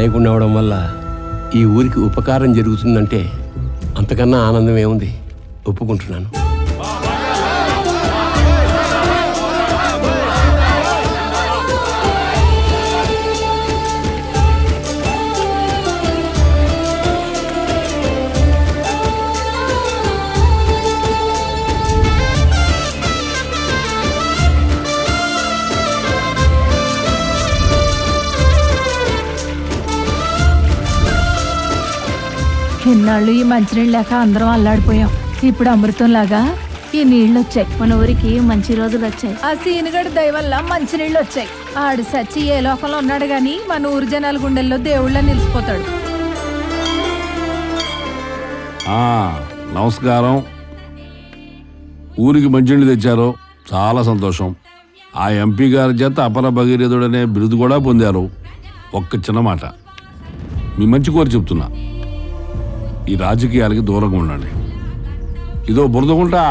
నాయకుడిని అవడం వల్ల ఈ ఊరికి ఉపకారం జరుగుతుందంటే అంతకన్నా ఆనందం ఏముంది. ఒప్పుకుంటున్నాను. ఇన్నాళ్ళు ఈ మంచినీళ్ళు లేక అందరం అల్లాడిపోయాం. ఇప్పుడు అమృతంలాగా ఈ నీళ్లు వచ్చాయి. మన ఊరికి మంచి రోజులు వచ్చాయి. ఆ సీనుగడి దయ వల్ల మంచినీళ్ళు వచ్చాయి. ఆడు సచ్చి ఏ లోకంలో ఉన్నాడు గాని మన ఊరు జనాల గుండెల్లో దేవుళ్ళ నిలిచిపోతాడు. నమస్కారం. ఊరికి మంచినీళ్ళు తెచ్చారు, చాలా సంతోషం. ఆ ఎంపీ గారి చేత అపర భగీరథుడనే బిరుదు కూడా పొందారు. ఒక్క చిన్న మాట మీ మంచి కోరి చెప్తున్నా, ఈ రాజకీయాలకి దూరంగా ఉండండి. ఇదో బురదగుంటా,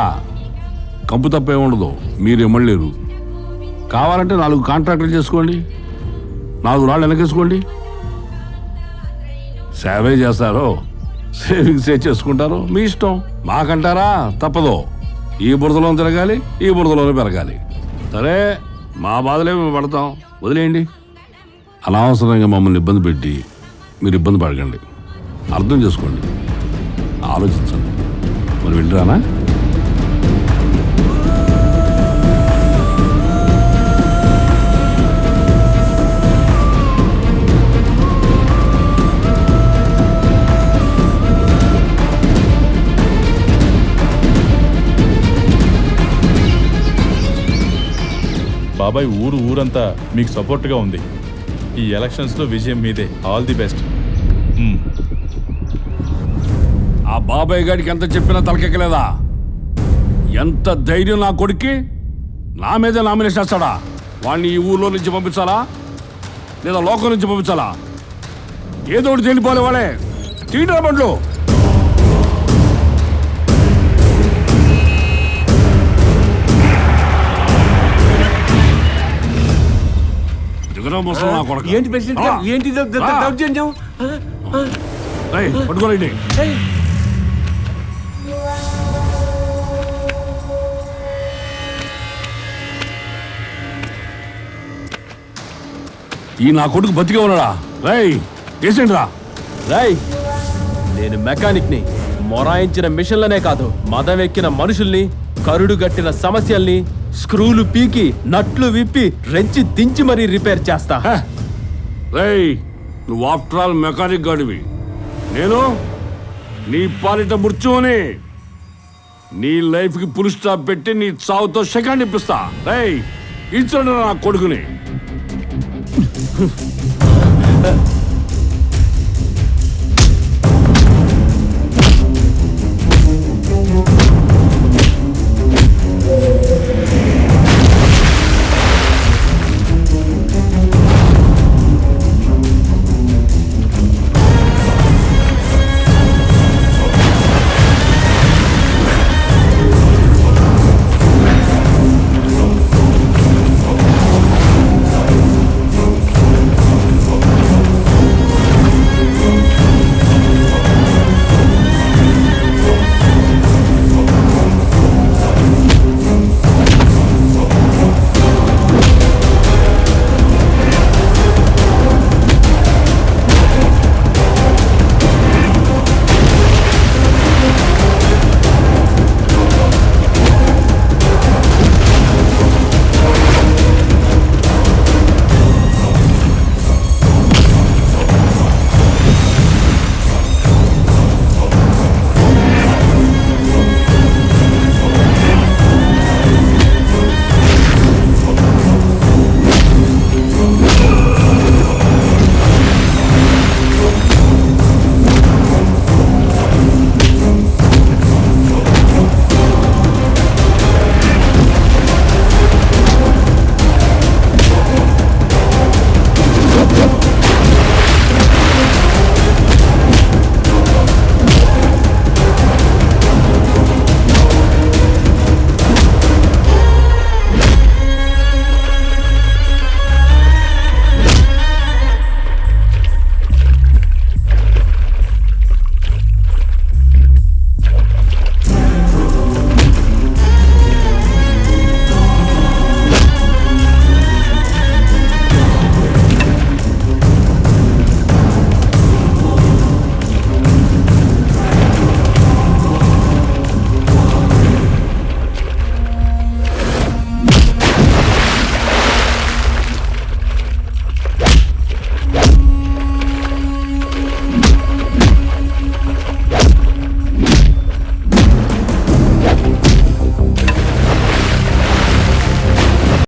కంపు తప్ప ఏముండదు. మీరు ఇమ్మలేరు. కావాలంటే 4 కాంట్రాక్టులు చేసుకోండి, 4 రాళ్ళు వెనకేసుకోండి. సేవే చేస్తారో సేవింగ్స్ చేసుకుంటారో మీ ఇష్టం. మాకంటారా తప్పదు. ఈ బురదలో తిరగాలి, ఈ బురదలోనే పెరగాలి. సరే, మా బాధలే మేము పడతాం, వదిలేయండి. అనవసరంగా మమ్మల్ని ఇబ్బంది పెట్టి మీరు ఇబ్బంది పడకండి. అర్థం చేసుకోండి, ఆలోచించండి. మరి వెళ్ళరానా? బాబాయ్, ఊరంతా మీకు సపోర్ట్గా ఉంది. ఈ ఎలక్షన్స్లో విజయం మీదే. All the best. ఆ బాబాయ్ గారికి ఎంత చెప్పినా తలకెక్కలేదా? ఎంత ధైర్యం నా కొడుక్కి! నా మీదే నామినేషన్ వేస్తాడా? వాడిని ఈ ఊర్లో నుంచి పంపించాలా లేదా లోకం నుంచి పంపించాలా? ఏదో ఒకటి తెలిపోలే. వాళ్ళే తీయరా బండ్లు. ఏంటి ప్రెసిడెంట్ గారు? ఏంటి దౌర్జన్యం? పట్టుకోలేండి. ఈ నా కొడుకు బతికే ఉన్నాడా? రై చేసేండి రా. రై, నేను మెకానిక్ని. మొరాయించిన మిషన్లనే కాదు, మదం ఎక్కిన మనుషుల్ని, కరుడు గట్టిన సమస్యల్ని, స్క్రూలు పీకి నట్లు విప్పి రెంచి దించి మరీ రిపేర్ చేస్తా. రై, నువ్వు ఆఫ్టర్ ఆల్ మెకానిక్ గాడివి. నేను నీ పాలిట మృత్యువుని. నీ లైఫ్కి పుల్ స్టాప్ పెట్టి నీ చావుతో సెకండ్ ఇప్పిస్తా. రై, ఇచ్చండి నా కొడుకుని.